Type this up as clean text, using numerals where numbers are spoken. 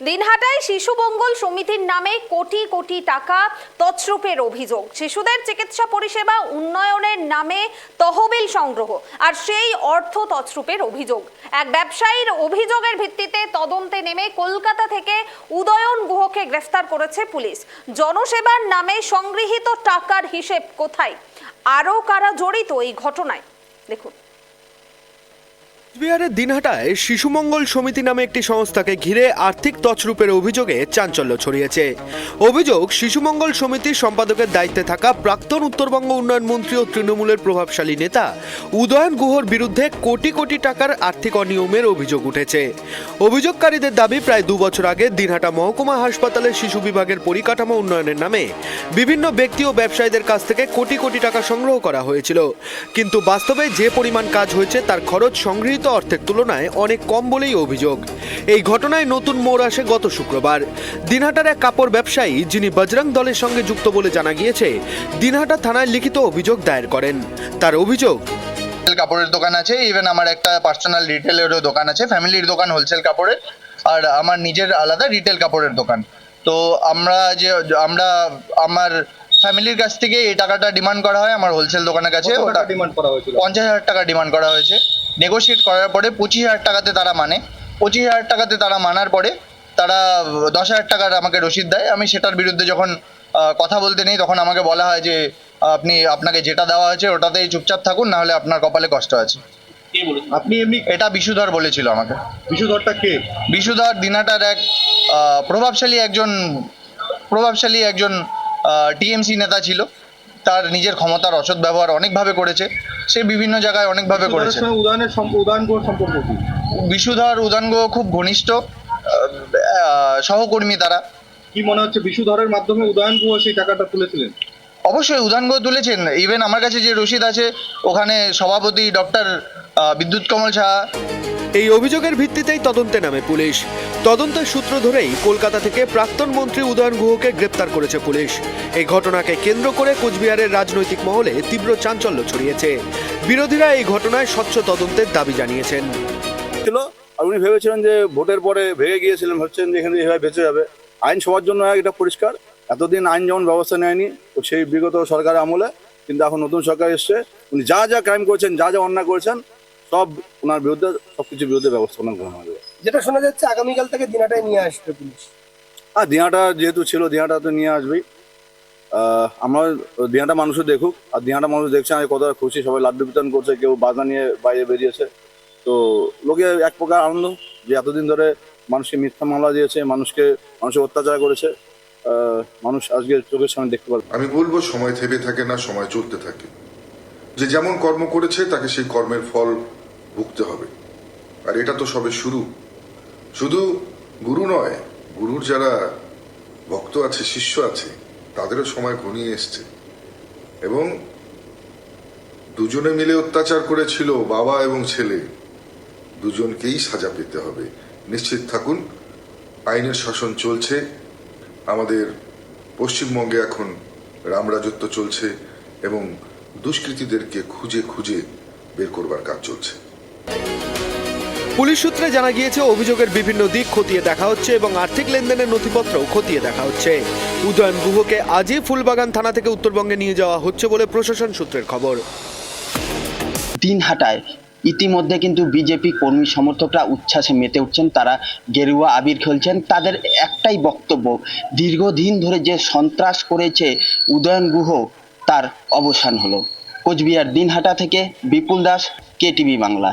দিনহাটায় শিশু মঙ্গল সমিতির নামে কোটি কোটি টাকা তছরূপের অভিযোগ। শিশুদের চিকিৎসা পরিষেবা উন্নয়নের নামে তহবিল সংগ্রহ আর সেই অর্থ তছরূপের অভিযোগ। এক ব্যবসায়ীর অভিযোগের ভিত্তিতে তদন্তে নেমে কলকাতা থেকে উদয়ন গুহকে গ্রেফতার করেছে পুলিশ। জনসেবার নামে সংগৃহীত টাকার হিসেব কোথায়, আরও কারা জড়িত এই ঘটনায় দেখুন। কোচবিহারের দিনহাটায় শিশু মঙ্গল সমিতি নামে একটি সংস্থাকে ঘিরে আর্থিক তছরূপের অভিযোগে চাঞ্চল্য ছড়িয়েছে। অভিযোগ, শিশু মঙ্গল সমিতির সম্পাদকের দায়িত্বে থাকা প্রাক্তন উত্তরবঙ্গ উন্নয়ন মন্ত্রী ও তৃণমূলের প্রভাবশালী নেতা উদয়ন গুহর বিরুদ্ধে কোটি কোটি টাকার আর্থিক অনিয়মের অভিযোগ উঠেছে। অভিযোগকারীদের দাবি, প্রায় 2 বছর আগে দিনহাটা মহকুমা হাসপাতালের শিশু বিভাগের পরিকাঠামো উন্নয়নের নামে বিভিন্ন ব্যক্তি ও ব্যবসায়ীদের কাছ থেকে কোটি কোটি টাকা সংগ্রহ করা হয়েছিল, কিন্তু বাস্তবে যে পরিমাণ কাজ হয়েছে তার খরচ সংগৃহীত অর্থের তুলনায় অনেক কম বলেই অভিযোগ। এই ঘটনায় নতুন মোড় আসে গত শুক্রবার। দিনহাটার এক কাপড় ব্যবসায়ী, যিনি বজরং দলের সঙ্গে যুক্ত বলে জানা গিয়েছে, দিনহাটা থানায় লিখিত অভিযোগ দায়ের করেন। তার অভিযোগ, কাপড়ের দোকান আছে, ইভেন আমার একটা পার্সোনাল রিটেলেরও দোকান আছে, ফ্যামিলির দোকান হোলসেল কাপড়ের, আর আমার নিজের আলাদা রিটেল কাপড়ের দোকান। তো আমার ফ্যামিলির কাছ থেকে এই টাকাটা ডিমান্ড করা হয় আমার হোলসেল দোকানের কাছে। ওটা ডিমান্ড করা হয়েছিল 50,000 টাকা ডিমান্ড করা হয়েছে। নেগোশিয়েট করার পরে 25,000 টাকাতে তারা 25,000 টাকাতে তারা মানার পরে তারা 10,000 টাকার আমাকে রসিদ দেয়। আমি সেটার বিরুদ্ধে যখন কথা বলতে নেই, তখন আমাকে বলা হয় যে আপনাকে যেটা দেওয়া হয়েছে ওটাতেই চুপচাপ থাকুন, নাহলে আপনার কপালে কষ্ট আছে। আপনি এমনি এটা বিশুধর বলেছিল আমাকে। বিশুধরটা কে? বিশুধর দিনহাটার এক প্রভাবশালী একজন টিএমসি নেতা ছিল। তার নিজের ক্ষমতার অসৎ ব্যবহার অনেকভাবে করেছে, সে বিভিন্ন জায়গায় অনেকভাবে করেছে। উদয়ন গুহ সম্পর্ক কি? বিশুধর উদয়ন গুহ খুব ঘনিষ্ঠ সহকর্মী তারা। কি মনে হচ্ছে বিশুধরের মাধ্যমে উদয়ন গুহ সেই টাকাটা তুলেছিলেন? অবশ্যই উদয়ন গুহ তুলেছেন। ইভেন আমার কাছে যে রসিদ আছে, ওখানে সভাপতি ডক্টর বিদ্যুৎ কমল সাহা। এই অভিযোগের ভিত্তিতেই তদন্তে নামে পুলিশ। তদন্তের সূত্র ধরেই কলকাতা থেকে প্রাক্তন মন্ত্রী উদয়ন গুহকে গ্রেপ্তার করেছে পুলিশ। এই ঘটনাকে কেন্দ্র করে কোচবিহারের রাজনৈতিক মহলে তীব্র চাঞ্চল্য ছড়িয়েছে। বিরোধীরা এই ঘটনায় স্বচ্ছ তদন্তের দাবি জানিয়েছেন। আর উনি ভেবেছিলেন যে ভোটের পরে ভেঙে গিয়েছিলেন, ভাবছেন যে এখানে এভাবে বেঁচে যাবে। আইন সবার জন্য এটা পরিষ্কার। এতদিন আইন যেমন ব্যবস্থা নেয়নি সেই বিগত সরকারের আমলে, কিন্তু এখন নতুন সরকার এসছে, উনি যা যা ক্রাইম করেছেন, যা যা অন্যায় করেছেন, সব ওনার বিরুদ্ধে, সবকিছুর বিরুদ্ধে ব্যবস্থা গ্রহণ হবে। যেটা শোনা যাচ্ছে আগামীকাল থেকে দিনহাটায় নিয়ে আসবে পুলিশ। আর দিনহাটা যেহেতু ছিল, দিনহাটা তো নিয়ে আসবেই। আমরা দিনহাটা মানুষও দেখুক, আর দিনহাটা মানুষ দেখছে আমি কতটা খুশি। সবাই লাড্ডু বিতরণ করছে, কেউ বাজনা নিয়ে বাইরে বেরিয়েছে। তো লোকে এক প্রকার আনন্দ যে এতদিন ধরে মানুষকে মিথ্যা মামলা দিয়েছে, মানুষের অত্যাচার করেছে, মানুষ আজকে চোখের সামনে দেখতে পারবে। আমি বলবো, সময় থেমে থাকে না, সময় চলতে থাকে। যে যেমন কর্ম করেছে তাকে সেই কর্মের ফল ভুগতে হবে। আর এটা তো সবে শুরু। শুধু গুরু নয়, গুরুর যারা ভক্ত আছে, শিষ্য আছে, তাদেরও সময় ঘনিয়ে এসছে। এবং দুজনে মিলে অত্যাচার করেছিল, বাবা এবং ছেলে, দুজনকেই সাজা পেতে হবে। নিশ্চিত থাকুন, আইনের শাসন চলছে। আমাদের পশ্চিমবঙ্গে এখন রামরাজত্ব চলছে এবং দুষ্কৃতীদেরকে খুঁজে খুঁজে বের করবার কাজ চলছে। পুলিশ সূত্রে জানা গিয়েছে, অভিযোগের বিভিন্ন দিক খতিয়ে দেখা হচ্ছে এবং আর্থিক লেনদেনের নথিপত্রও খতিয়ে দেখা হচ্ছে। উদয়ন গুহকে আজই ফুলবাগান থানা থেকে উত্তরবঙ্গে নিয়ে যাওয়া হচ্ছে বলে প্রশাসন সূত্রের খবর। দিনহাটায় ইতিমধ্যে কিন্তু বিজেপি কর্মী সমর্থকরা উচ্ছ্বাসে মেতে উঠছেন, তারা গেরুয়া আবির খেলছেন। তাদের একটাই বক্তব্য, দীর্ঘদিন ধরে যে সন্ত্রাস করেছে উদয়ন গুহ, তার অবসান হলো। কোচবিহার দিনহাটা থেকে বিপুল দাস, KTV বাংলা।